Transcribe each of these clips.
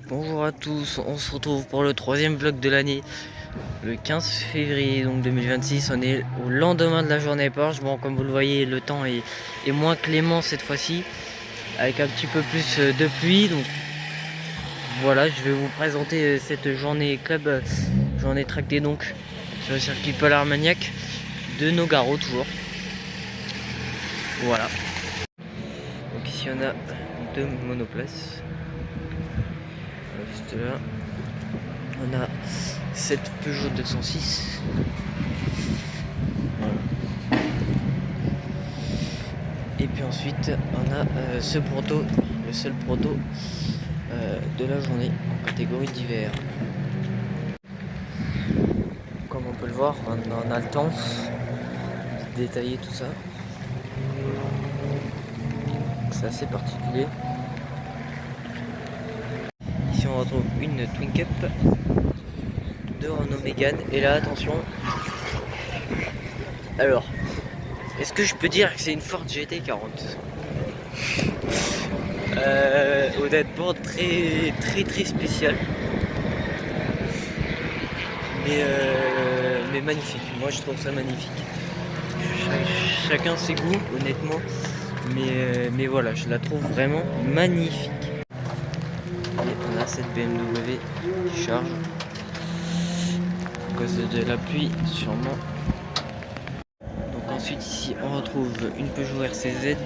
Bonjour à tous, on se retrouve pour le troisième vlog de l'année, le 15 février donc 2026. On est au lendemain de la journée Porsche. Bon, comme vous le voyez, le temps est moins clément cette fois-ci, avec un petit peu plus de pluie. Donc voilà, je vais vous présenter cette journée club, journée tractée donc sur le circuit Paul Armagnac de Nogaro toujours. Voilà. Donc ici on a deux monoplaces. Juste là, on a cette Peugeot 206. Voilà. Et puis ensuite, on a ce proto, le seul proto de la journée en catégorie d'hiver. Comme on peut le voir, on a le temps de détailler tout ça. C'est assez particulier. Ici, on retrouve une Twin Cup de Renault Mégane. Et là, attention. Alors, est-ce que je peux dire que c'est une Ford GT40? Honnêtement, très spécial. Mais magnifique. Moi, je trouve ça magnifique. Chacun ses goûts, honnêtement. Mais voilà, je la trouve vraiment magnifique. Et on a cette BMW qui charge à cause de la pluie, sûrement. Donc ensuite ici on retrouve une Peugeot RCZ.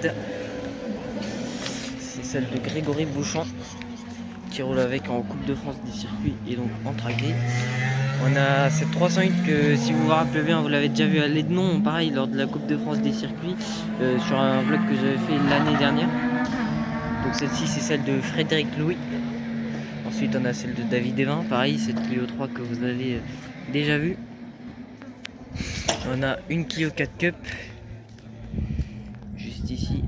C'est celle de Grégory Bouchon qui roule avec en Coupe de France des circuits et donc en traqué. On a cette 308 que, si vous vous rappelez bien, vous l'avez déjà vu à Lédenon, pareil lors de la Coupe de France des circuits, sur un vlog que j'avais fait l'année dernière. Donc celle-ci c'est celle de Frédéric Louis. Ensuite on a celle de David Evin, pareil cette Clio 3 que vous avez déjà vue. On a une Clio 4 Cup juste ici.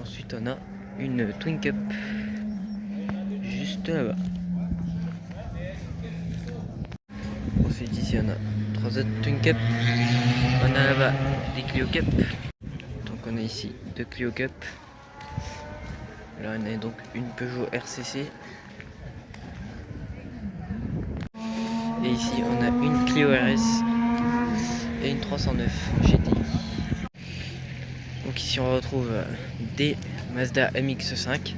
Ensuite on a une Twin Cup juste là-bas. Ensuite ici on a trois autres Twin Cup. On a là-bas des Clio Cup. Donc on a ici deux Clio Cup. Là on a donc une Peugeot RCC. Et ici on a une Clio RS et une 309 GTI. Donc ici on retrouve des Mazda MX-5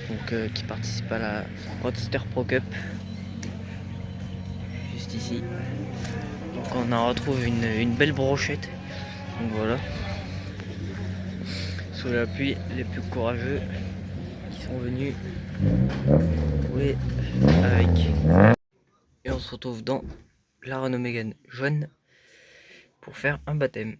donc, qui participent à la Roadster Pro Cup. Juste ici. Donc on en retrouve une belle brochette. Donc voilà. Sous la pluie, les plus courageux qui sont venus rouler avec. Et on se retrouve dans la Renault Mégane jaune pour faire un baptême.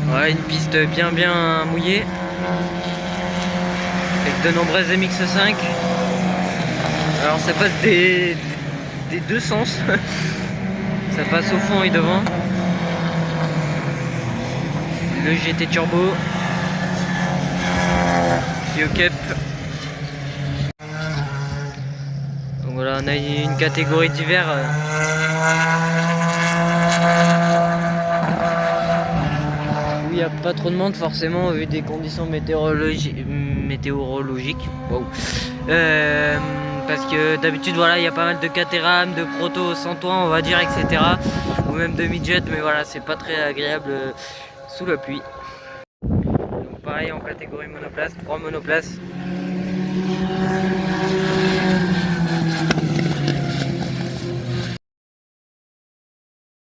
Voilà, une piste bien mouillée avec de nombreuses MX5. Alors ça passe des deux sens. Ça passe au fond et devant. Le GT Turbo qui est au cap. Donc voilà, on a une catégorie d'hiver. Où il n'y a pas trop de monde forcément vu des conditions météorologiques. Wow. Parce que d'habitude voilà, il y a pas mal de Caterham, de proto sans toit on va dire, etc. Ou même de midget, mais voilà, c'est pas très agréable sous la pluie. Donc pareil en catégorie monoplace, 3 monoplaces.